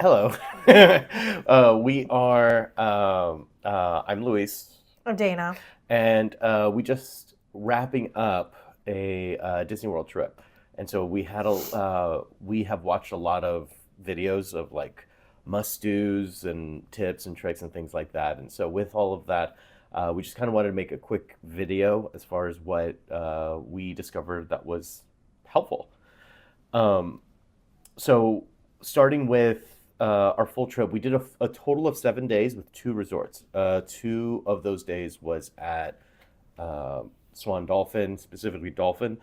Hello. We are, I'm Luis, I'm Dana. and we just wrapping up a Disney World trip. And so we have watched a lot of videos of like must-dos and tips and tricks and things like that. And so with all of that, we just kind of wanted to make a quick video as far as what we discovered that was helpful. Um, so starting with our full trip, we did a total of 7 days with two resorts. Two of those days was at Swan Dolphin, specifically Dolphin.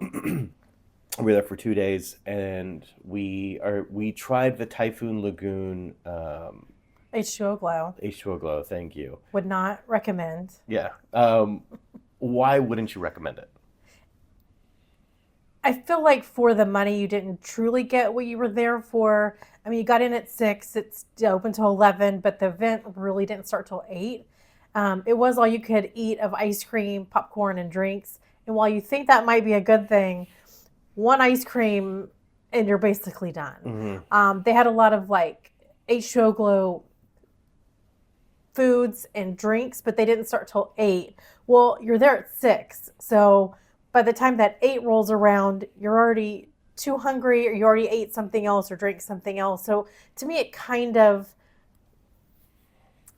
We were there for 2 days, and we tried the Typhoon Lagoon H2O Glow. H2O Glow. Thank you. Would not recommend. Yeah. Why wouldn't you recommend it? I feel like for the money, you didn't truly get what you were there for. I mean, you got in at 6, it's open till 11, but the event really didn't start till 8. It was all you could eat of ice cream, popcorn, and drinks. And while you think that might be a good thing, one ice cream and you're basically done. Hmm. They had a lot of like H2O Glow foods and drinks, but they didn't start till 8. Well, you're there at 6. So by the time that 8 rolls around, you're already too hungry or you already ate something else or drank something else. So to me, it kind of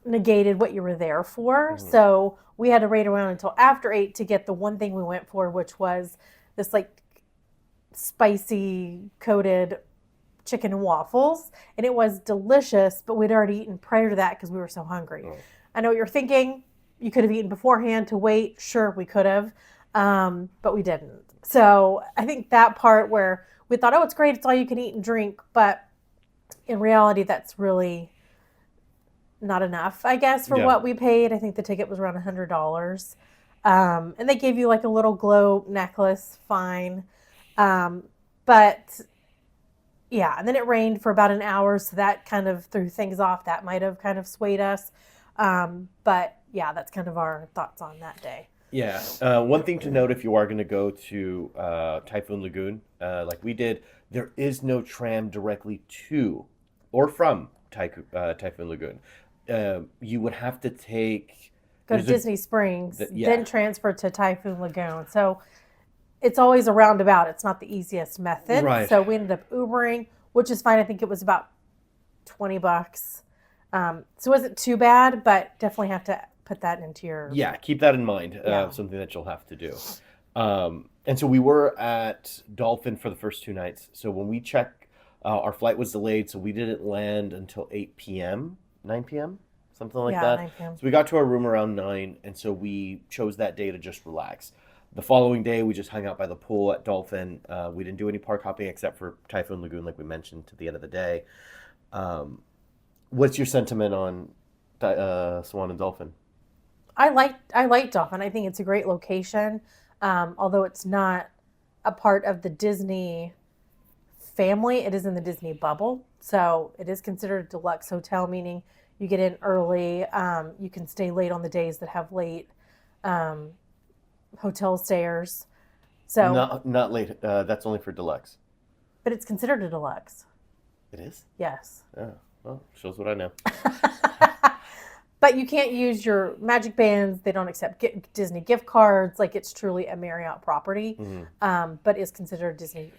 negated what you were there for. Hmm. So we had to wait around until after 8 to get the one thing we went for, which was this like spicy coated chicken and waffles, and it was delicious, but we'd already eaten prior to that because we were so hungry. Oh. I know what you're thinking. You could have eaten beforehand to wait. Sure, we could have, but we didn't. So I think that part where we thought, oh, it's great, it's all you can eat and drink, but in reality, that's really not enough, I guess, for Yeah. what we paid. I think the ticket was around $100. And they gave you like a little glow necklace, fine. But yeah, and then it rained for about an hour, so that kind of threw things off. That might have kind of swayed us. But yeah, that's kind of our thoughts on that day. Yeah. One thing to note if you are going to go to Typhoon Lagoon, like we did, there is no tram directly to or from Typhoon Lagoon. You would have to take. Go to There's a Disney Springs, yeah. then transfer to Typhoon Lagoon. So it's always a roundabout. It's not the easiest method. Right. So we ended up Ubering, which is fine. I think it was about $20. So it wasn't too bad, but definitely have to put that into your, Yeah. Keep that in mind. yeah. Something that you'll have to do. And so we were at Dolphin for the first 2 nights. So when we checked, our flight was delayed, so we didn't land until 8 p.m., 9 p.m., something like Yeah, that. 9 p.m. So we got to our room around 9, and so we chose that day to just relax. The following day, we just hung out by the pool at Dolphin. We didn't do any park hopping except for Typhoon Lagoon, like we mentioned, to the end of the day. Um, what's your sentiment on Swan and Dolphin? I like Dolphin. I think it's a great location. Although it's not a part of the Disney family, it is in the Disney bubble. So it is considered a deluxe hotel, meaning you get in early. You can stay late on the days that have late um, hotel stayers. So, Not late. That's only for deluxe. but it's considered a deluxe. It is? Yes. Oh, well, shows what I know. But you can't use your magic bands. They don't accept Disney gift cards. Like it's truly a Marriott property, Hmm. but is considered Disney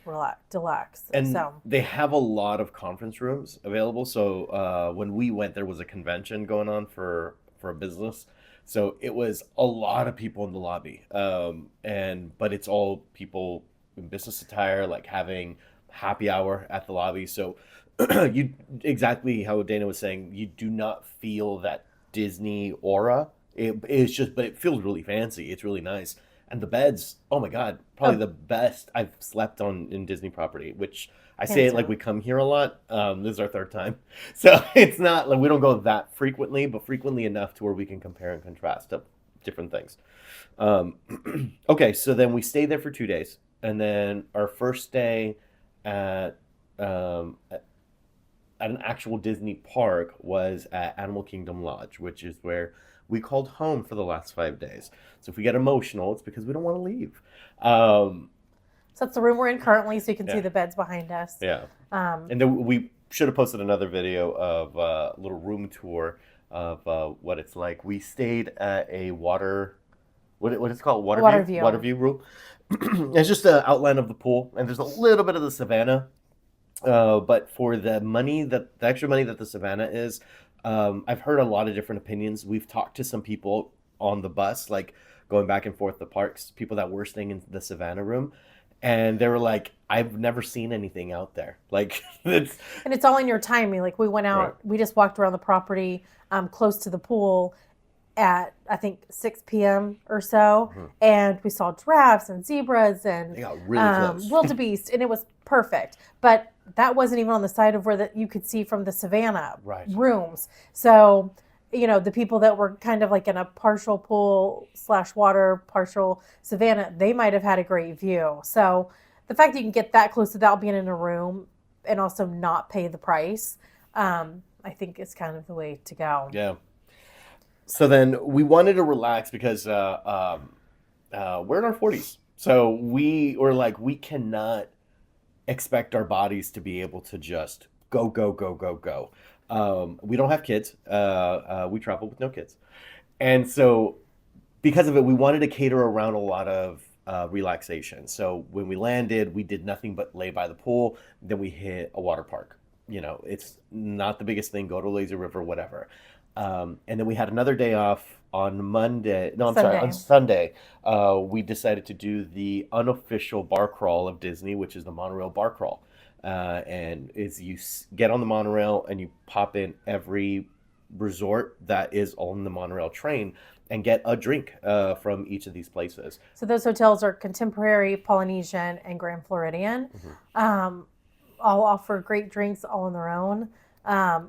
deluxe. And So they have a lot of conference rooms available. So when we went, there was a convention going on for a business. So it was a lot of people in the lobby. And but it's all people in business attire, like having happy hour at the lobby. So you exactly how Dana was saying, you do not feel that Disney aura. It's just, but it feels really fancy. It's really nice. And the beds, oh my God, probably oh, the best I've slept on in Disney property, which I say hands it like down. we come here a lot. This is our third time. So it's not like we don't go that frequently, but frequently enough to where we can compare and contrast to different things. Um, okay, so then we stayed there for 2 days. And then our first day at, at an actual Disney park was at Animal Kingdom Lodge, which is where we called home for the last 5 days. So if we get emotional, it's because we don't want to leave. Um, So that's the room we're in currently. So you can see yeah, the beds behind us. yeah. Um, And then we should have posted another video of a little room tour of what it's like. We stayed at a what is it called? Water Water view. view room. It's just an outline of the pool, and there's a little bit of the savannah. But for the extra money that the savannah is, I've heard a lot of different opinions. We've talked to some people on the bus, like going back and forth the parks, people that were staying in the savannah room, and they were like, "I've never seen anything out there." Like it's And it's all in your timing. Like we went right. out, we just walked around the property close to the pool at I think 6 p.m. or so, Mhm. and we saw giraffes and zebras and They got really close. wildebeest, and it was perfect. But that wasn't even on the side of where that you could see from the savannah Right. rooms. So, the people that were kind of like in a partial pool slash water, partial savannah, they might have had a great view. So the fact that you can get that close without being in a room and also not pay the price, I think is kind of the way to go. Yeah. So then we wanted to relax because we're in our 40s. So we were like, we cannot expect our bodies to be able to just go, go, go, go, go. We don't have kids. We travel with no kids. And so because of it, we wanted to cater around a lot of relaxation. So when we landed, we did nothing but lay by the pool. Then we hit a water park. It's not the biggest thing. Go to Lazy River, whatever. And then we had another day off on Monday. No, I'm sorry, on Sunday. Sunday. We decided to do the unofficial bar crawl of Disney, which is the monorail bar crawl. And is you get on the monorail and you pop in every resort that is on the monorail train and get a drink from each of these places. So those hotels are Contemporary, Polynesian, and Grand Floridian. Mhm. All offer great drinks all on their own.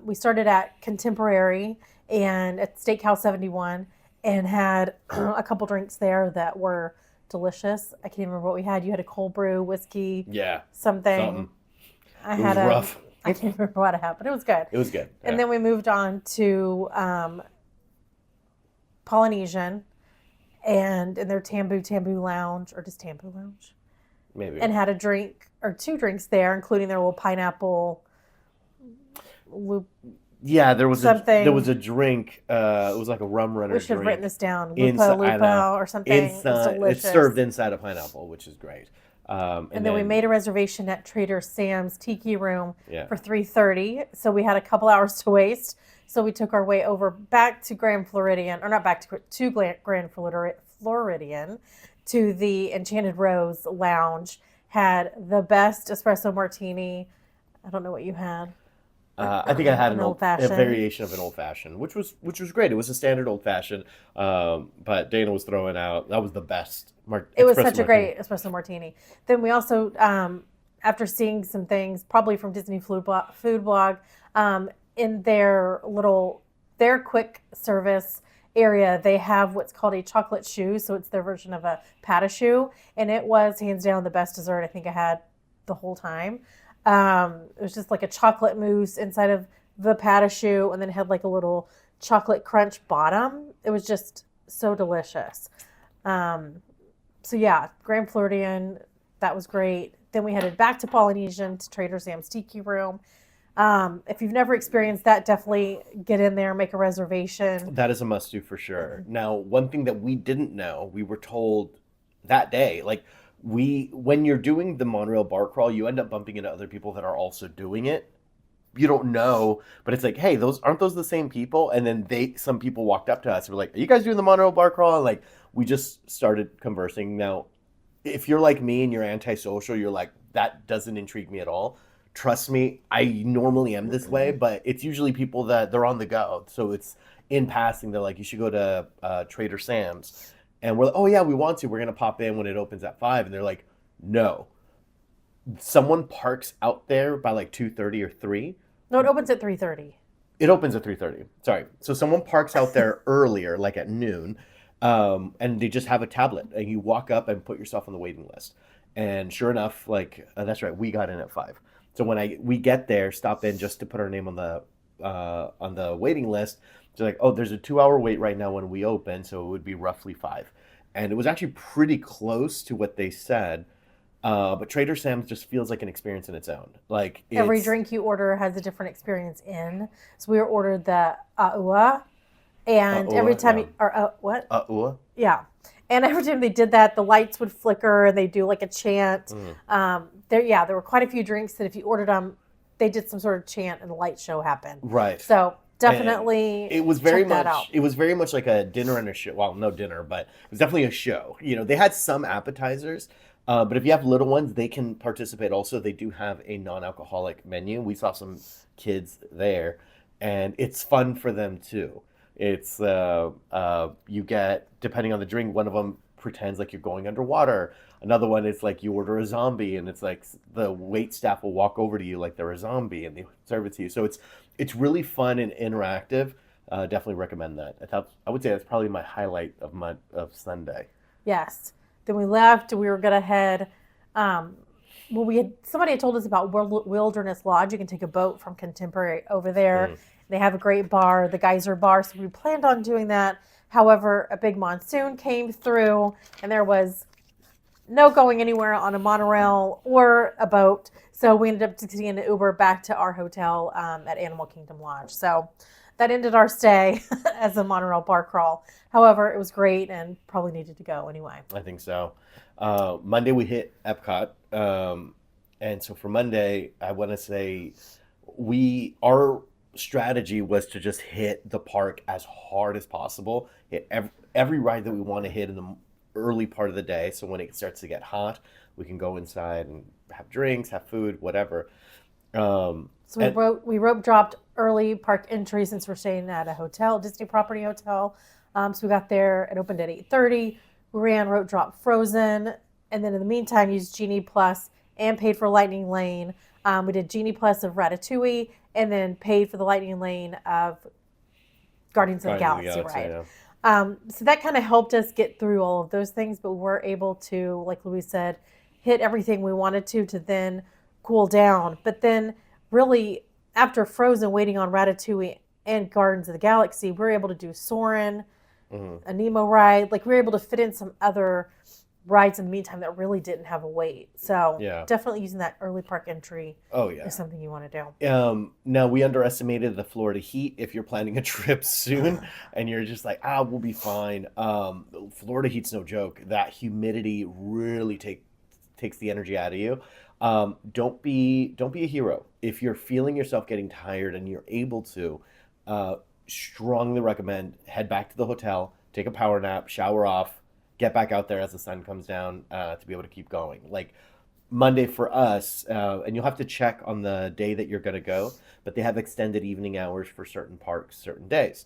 We started at Contemporary and at Steakhouse 71 and had a couple drinks there that were delicious. I can't even remember what we had. You had a cold brew, whiskey, Yeah, something. something. I It was had a, rough. I can't remember what I had, but it was good. It was good. And Yeah, then we moved on to Polynesian and in their Tambu Lounge, or just Tambu Lounge, maybe. and had a drink or two drinks there, including their little pineapple loop Yeah, there was something. a drink. It was like a rum runner We should have written drink this down. Lupa inside. I know. Lupa or something. It was Inside, it's served delicious. inside a pineapple, which is great. And And then we then made a reservation at Trader Sam's Tiki Room yeah, for 3:30. So we had a couple hours to waste. So we took our way over back to Grand Floridian, or not back to Grand Floridian, to the Enchanted Rose Lounge. Had the best espresso martini. I don't know what you had. I think I had An an old a fashioned. variation of an old fashioned, which was great. It was a standard old fashioned, but Dana was throwing out that was the best It was espresso such a martini. great espresso martini. Then we also, after seeing some things, probably from Disney Food Blog, in their quick service area, they have what's called a chocolate choux. So it's their version of a pata choux, and it was hands down the best dessert I think I had the whole time. It was just like a chocolate mousse inside of the pata choux, and then it had like a little chocolate crunch bottom. It was just so delicious. Um, so yeah, Grand Floridian, that was great. Then we headed back to Polynesian to Trader Sam's Tiki Room. If you've never experienced that, definitely get in there, make a reservation. That is a must do for sure. Now, one thing that we didn't know, we were told that day, like when you're doing the monorail bar crawl, you end up bumping into other people that are also doing it. You don't know, but it's like, hey, those aren't those the same people? And then some people walked up to us and were like, are you guys doing the monorail bar crawl? And like we just started conversing. Now, if you're like me and you're antisocial, you're like, that doesn't intrigue me at all. Trust me, I normally am this way, but it's usually people that they're on the go. So it's in passing, they're like, you should go to Trader Sam's. And we're like, oh yeah, we want to. We're going to pop in when it opens at 5. And they're like, no. Someone parks out there by like 2:30 or 3. No, it opens at 3:30. It opens at 3:30. Sorry. So someone parks out there earlier, like at noon, and they just have a tablet, and you walk up and put yourself on the waiting list. And sure enough, like that's right, we got in at 5. So when we get there, stop in just to put our name on the waiting list. They're like, oh, there's a 2-hour wait right now when we open, so it would be roughly 5. And it was actually pretty close to what they said. But Trader Sam's just feels like an experience in its own. Like Every it's drink you order has a different experience in. So we ordered the aua, uh and every time yeah you, or what? uh Yeah. And every time they did that, the lights would flicker and they do like a chant. mm, There were quite a few drinks that if you ordered them, they did some sort of chant and the light show happened. right. So And definitely check that out. it was very much like a dinner and a show. Well, no dinner, but it was definitely a show. You know, they had some appetizers, but if you have little ones, they can participate. Also, they do have a non-alcoholic menu. We saw some kids there, and it's fun for them too. It's you get, depending on the drink, one of them pretends like you're going underwater. Another one is like you order a zombie, and it's like the wait staff will walk over to you like they're a zombie, and they serve it to you. So it's really fun and interactive. Definitely recommend that. I would say that's probably my highlight of Sunday. Yes. Then we left. We were gonna head. Um, well, somebody had told us about Wilderness Lodge. You can take a boat from Contemporary over there. Mm. They have a great bar, the Geyser Bar. So we planned on doing that. However, a big monsoon came through, and there was no going anywhere on a monorail or a boat. So we ended up taking an Uber back to our hotel at Animal Kingdom Lodge. So that ended our stay as a monorail bar crawl. However, it was great and probably needed to go anyway. I think so. Monday we hit Epcot, and so for Monday, I want to say our strategy was to just hit the park as hard as possible, hit every ride that we want to hit in the early part of the day. So when it starts to get hot, we can go inside and have drinks, have food, whatever. So And we rope dropped early park entry since we're staying at a hotel, Disney property hotel. So we got there. It opened at 8:30. We ran rope drop Frozen, and then in the meantime used Genie Plus and paid for Lightning Lane. We did Genie Plus of Ratatouille, and then paid for the Lightning Lane of Guardians of the Guardians of the Galaxy Galaxy, ride. yeah. So that kind of helped us get through all of those things, but we were able to, like Louise said, hit everything we wanted to then cool down. But then, really, after Frozen, waiting on Ratatouille and Guardians of the Galaxy, we were able to do Soarin', Mhm. a Nemo ride. Like we were able to fit in some other rides in the meantime that really didn't have a wait. So Yeah. definitely using that early park entry Oh is yeah. something you want to Now we underestimated the Florida heat. If you're planning a trip do. soon and you're just like, we'll be fine. Florida heat's no joke. That humidity really takes the energy out of you. Don't be a hero. If you're feeling yourself getting tired and you're able to, uh, strongly recommend head back to the hotel, take a power nap, shower off, get back out there as the sun comes down to be able to keep going. Like Monday for us, and you'll have to check on the day that you're going to go, but they have extended evening hours for certain parks, certain days.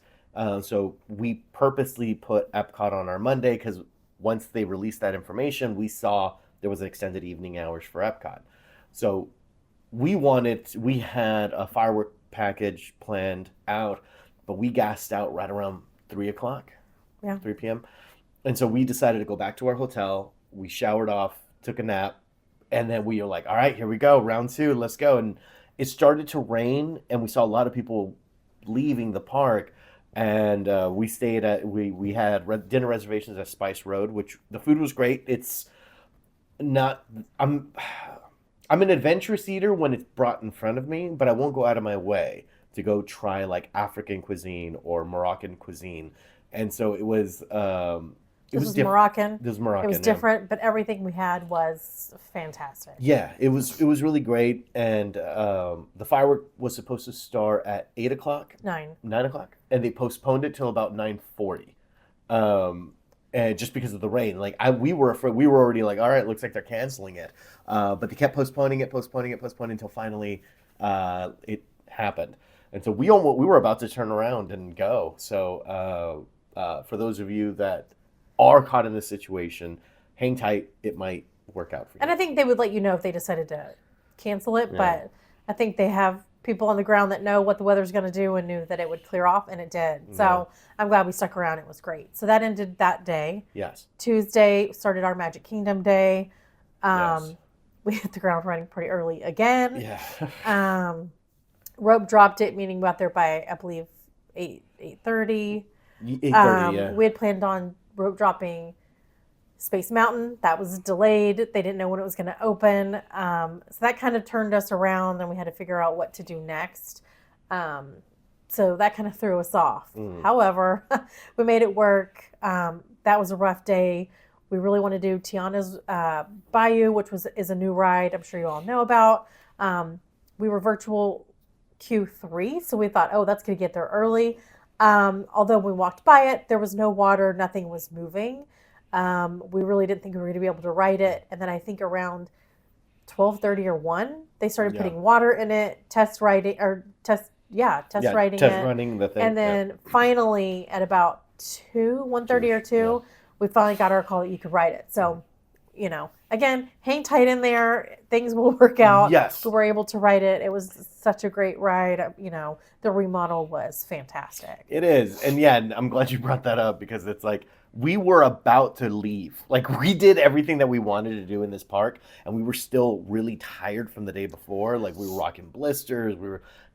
So we purposely put Epcot on our Monday because once they released that information, we saw there was extended evening hours for Epcot. So we had a firework package planned out, but we gassed out right around 3 o'clock, Yeah. 3 p.m. And so we decided to go back to our hotel. We showered off, took a nap, and then we were like, all right, here we go, round two, let's go. And it started to rain, and we saw a lot of people leaving the park. And we had dinner reservations at Spice Road, which the food was great. It's not I'm an adventurous eater when it's brought in front of me, but I won't go out of my way to go try like African cuisine or Moroccan cuisine. And so it This was was different. Moroccan. This was It was Moroccan, yeah. different, but everything we had was fantastic. Yeah, it was really great, and the firework was supposed to start at 8 o'clock, 9. 9 o'clock, and they postponed it till about 9:40, and just because of the rain. Like we were afraid, we were already like, all right, looks like they're canceling it, but they kept postponing it, postponing it, postponing until finally it happened, and so we were about to turn around and go. So for those of you that are caught in this situation, hang tight. It might work out for And you. I think they would let you know if they decided to cancel it, Yeah. but I think they have people on the ground that know what the weather's going to do and knew that it would clear off, and it did. Yeah. So I'm glad we stuck around. It was great. So that ended that day. Yes. Tuesday started our Magic Kingdom day. Yes. We hit the ground running pretty early again. Yeah. Rope dropped it, meaning we got there by, I believe, 8:30. 8:30. Yeah. We had planned on rope dropping Space Mountain, that was delayed. They didn't know when it was going to open. So that kind of turned us around, and we had to figure out what to do next. Um, so that kind of threw us off. Mm. However, we made it work. That was a rough day. We really want to do Tiana's Bayou, which is a new ride I'm sure you all know about. We were virtual Q3, so we thought, oh, that's going to get there early. Although we walked by it, there was no water, nothing was moving. We really didn't think we were going to be able to ride it. And then I think around 12:30 or 1, they started Yeah. putting water in it, test riding Test it. running the thing. And then finally at about 1:30 or 2, we finally got our call that you could ride it. So, again, hang tight in there. Things will work out. Yes. We were able to ride it. It was such a great ride. The remodel was fantastic. It is. And yeah, I'm glad you brought that up because it's like we were about to leave. Like we did everything that we wanted to do in this park and we were still really tired from the day before. Like we were rocking blisters.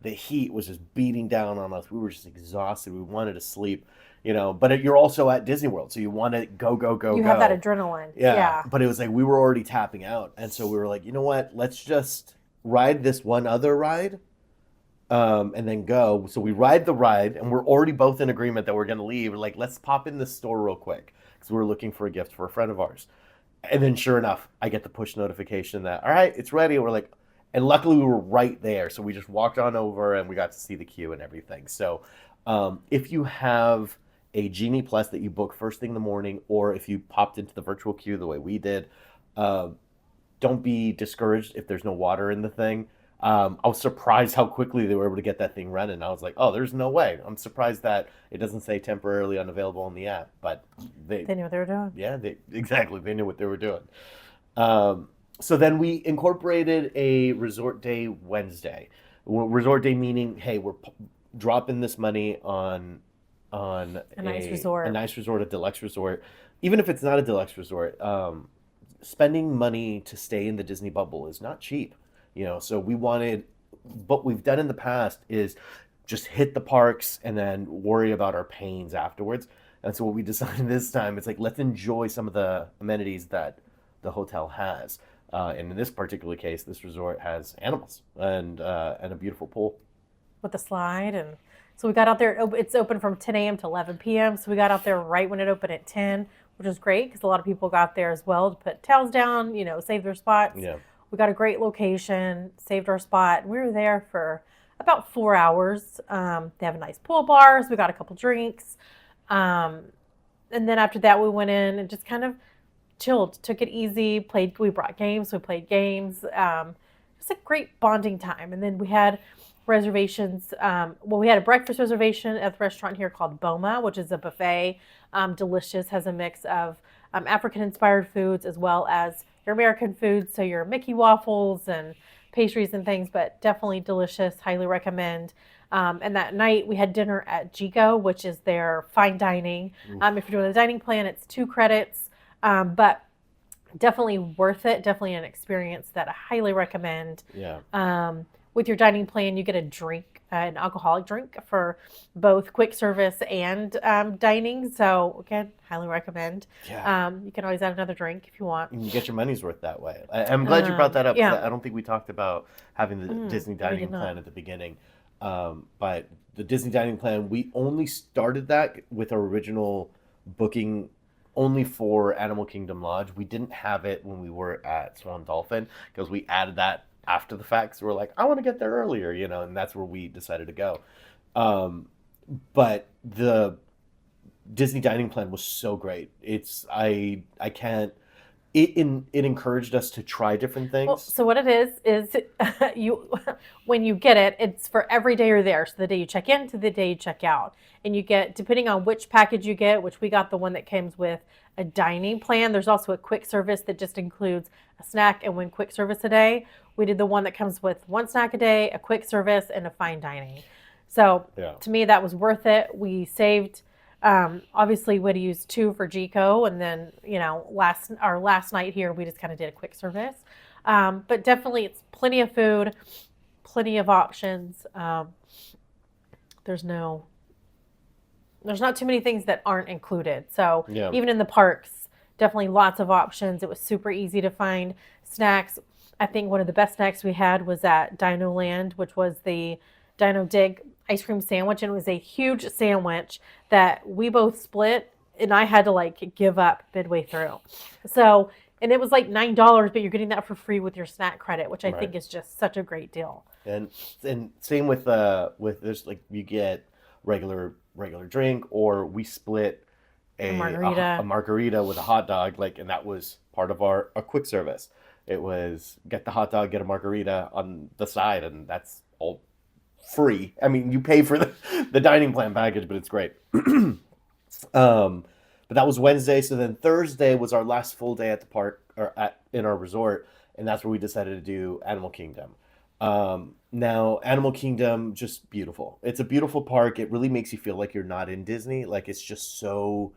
The heat was just beating down on us. We were just exhausted. We wanted to sleep, but you're also at Disney World. So you want to go. You have that adrenaline. Yeah. But it was like we were already tapping out. And so we were like, you know what? Let's just ride this one other ride. And then go. So we ride the ride, and we're already both in agreement that we're going to leave. We're like, let's pop in the store real quick because we were looking for a gift for a friend of ours. And then, sure enough, I get the push notification that, all right, it's ready. And we're like, and luckily we were right there. So we just walked on over, and we got to see the queue and everything. So if you have a Genie Plus that you book first thing in the morning, or if you popped into the virtual queue the way we did, don't be discouraged if there's no water in the thing. I was surprised how quickly they were able to get that thing running. I was like, oh, there's no way. I'm surprised that it doesn't say temporarily unavailable on the app, but they knew what they were doing. Yeah, they knew what they were doing. So then we incorporated a resort day Wednesday. Resort day meaning, hey, we're dropping this money on a nice resort, a deluxe resort. Even if it's not a deluxe resort, spending money to stay in the Disney bubble is not cheap. So what we've done in the past is just hit the parks and then worry about our pains afterwards. And so what we decided this time, it's like, let's enjoy some of the amenities that the hotel has. And in this particular case, this resort has animals and a beautiful pool. With the slide. And so we got out there, it's open from 10 a.m. to 11 p.m. So we got out there right when it opened at 10, which was great because a lot of people got there as well to put towels down, save their spots. Yeah. We got a great location, saved our spot. We were there for about 4 hours. They have a nice pool bar, so we got a couple drinks. And then after that, we went in and just kind of chilled, took it easy, we brought games, we played games. It was a great bonding time. And then we had reservations. We had a breakfast reservation at the restaurant here called Boma, which is a buffet. Delicious, has a mix of African-inspired foods as well as your American foods, so your Mickey waffles and pastries and things, but definitely delicious, highly recommend. And that night we had dinner at Gico, which is their fine dining. If you're doing the dining plan, it's 2 credits, but definitely worth it. Definitely an experience that I highly recommend. Yeah. With your dining plan, you get a drink, an alcoholic drink for both quick service and dining. So again, highly recommend. Yeah. You can always add another drink if you want. You get your money's worth that way. I'm glad you brought that up. Yeah. I don't think we talked about having the Disney dining plan at the beginning. But the Disney dining plan, we only started that with our original booking only for Animal Kingdom Lodge. We didn't have it when we were at Swan Dolphin because we added that after the fact. So we're like, I want to get there earlier, and that's where we decided to go. But the Disney dining plan was so great. It encouraged us to try different things. Well, so what it is you when you get it, it's for every day you're there. So the day you check in to the day you check out. And you get, depending on which package you get, which we got the one that comes with a dining plan. There's also a quick service that just includes a snack and 1 quick service a day. We did the one that comes with 1 snack a day, a quick service, and a fine dining. So to me, that was worth it. We saved, obviously we had to use 2 for Gico. And then, our last night here, we just kind of did a quick service. But definitely it's plenty of food, plenty of options. There's not too many things that aren't included. So even in the parks, definitely lots of options. It was super easy to find snacks. I think one of the best snacks we had was at Dino Land, which was the Dino Dig ice cream sandwich, and it was a huge sandwich that we both split, and I had to like give up midway through. So, and it was like $9, but you're getting that for free with your snack credit, which I Right. think is just such a great deal. And same with there's like you get regular drink, or we split A a margarita. margarita with a hot dog, like, and that was part of our quick service. It was get the hot dog, get a margarita on the side, and that's all free. I mean, you pay for the dining plan package, but it's great. But that was Wednesday. So then Thursday was our last full day at the park, or at in our resort, and that's where we decided to do Animal Kingdom. Now, Animal Kingdom, just beautiful. It's a beautiful park. It really makes you feel like you're not in Disney. Like it's just so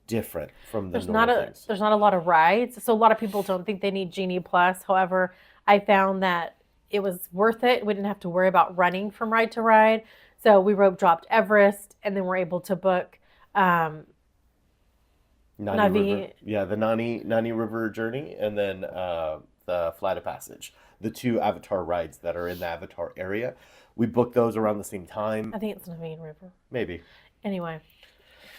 different from the normal things. There's not a lot of rides, so a lot of people don't think they need Genie Plus. However, I found that it was worth it. We didn't have to worry about running from ride to ride. So we rope dropped Everest, and then we're able to book um, Nani River, Navi. yeah, the Nani River journey, and then the Flight of Passage, the two Avatar rides that are in the Avatar area. We booked those around the same time, I think it's Navi River. maybe. Anyway,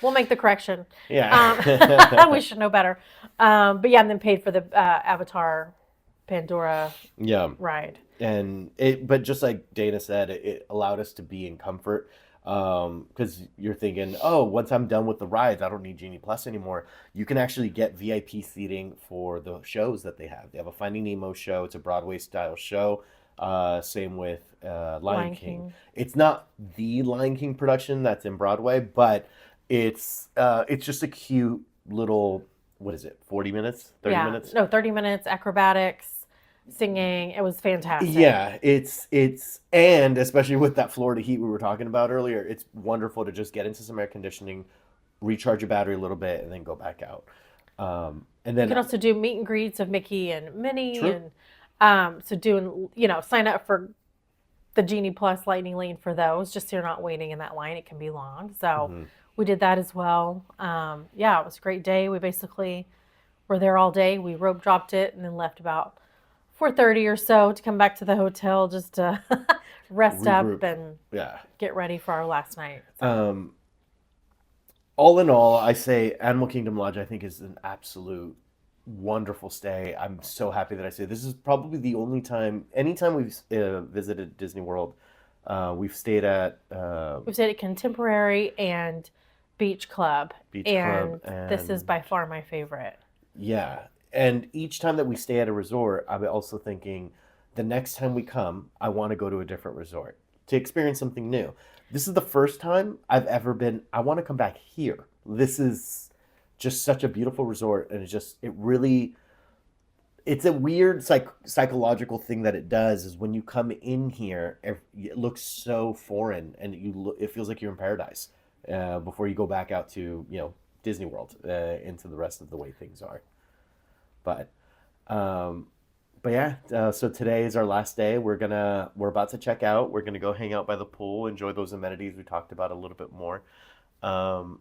we'll make the correction. Yeah, We should know better. But yeah, and then paid for the Avatar Pandora yeah, ride. and it. But just like Dana said, it allowed us to be in comfort. Because you're thinking, oh, once I'm done with the rides, I don't need Genie Plus anymore. You can actually get VIP seating for the shows that they have. They have a Finding Nemo show. It's a Broadway style show. Same with Lion Lion King. King. It's not the Lion King production that's in Broadway, but it's just a cute little, what is it, 40 minutes, 30 Yeah, minutes? no, 30 minutes, acrobatics, singing. It was fantastic. Yeah, it's and especially with that Florida heat we were talking about earlier, it's wonderful to just get into some air conditioning, recharge your battery a little bit, and then go back out. And You then can also do meet and greets of Mickey and Minnie, true. and so doing, sign up for the Genie Plus Lightning Lane for those, just so you're not waiting in that line. It can be long. So Hmm. we did that as well. Yeah, it was a great day. We basically were there all day. We rope dropped it and then left about 4:30 or so to come back to the hotel just to rest up Regroup. and Yeah. get ready for our last night. So Um, all in all, I say Animal Kingdom Lodge, I think, is an absolute wonderful stay. I'm so happy that I say this is probably the only time, anytime we've visited Disney World, we've stayed at we've stayed at Contemporary and Beach Club, Beach Club, and this is and by far my favorite. yeah. And each time that we stay at a resort, I'm also thinking the next time we come, I want to go to a different resort to experience something new. This is the first time I've ever been, I want to come back here. This is just such a beautiful resort, and it really, it's a weird psychological thing that it does is when you come in here, it looks so foreign, and it feels like you're in paradise before you go back out to, Disney World, into the rest of the way things are. But um, but yeah, so today is our last day. We're about to check out. We're gonna go hang out by the pool, enjoy those amenities we talked about a little bit more. Um,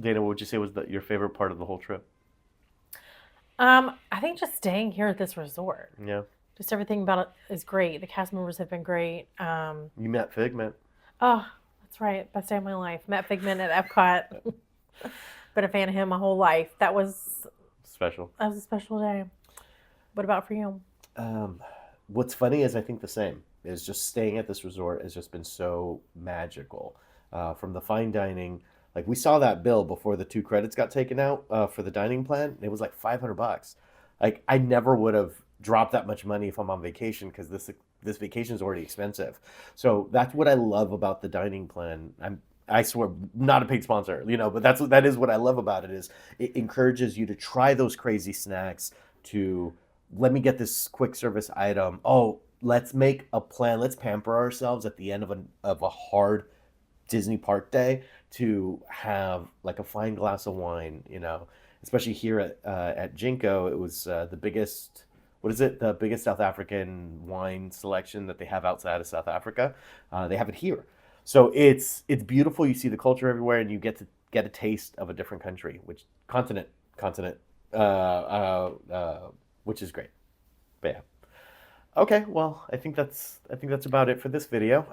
Dana, what would you say was your favorite part of the whole trip? I think just staying here at this resort, Yeah, just everything about it is great. The cast members have been great. you met Figment. Oh, that's right, best day of my life. Met Figment at Epcot. Been a fan of him my whole life. Special. That was a special day. What about for you? Um, what's funny is I think the same is just staying at this resort has just been so magical. From the fine dining, like we saw that bill before the two credits got taken out for the dining plan. It was like $500. Like I never would have dropped that much money if I'm on vacation because this vacation is already expensive. So that's what I love about the dining plan. I swear, not a paid sponsor, but that is what I love about it is it encourages you to try those crazy snacks to let me get this quick service item. Oh, let's make a plan. Let's pamper ourselves at the end of a hard Disney park day to have like a fine glass of wine, especially here at Jinko. It was the biggest, what is it? The biggest South African wine selection that they have outside of South Africa. They have it here. So it's beautiful. You see the culture everywhere, and you get to get a taste of a different country, which continent, which is great. But yeah. Okay, well, I think that's about it for this video.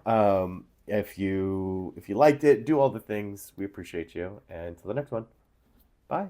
If you liked it, do all the things. We appreciate you. And until the next one. Bye.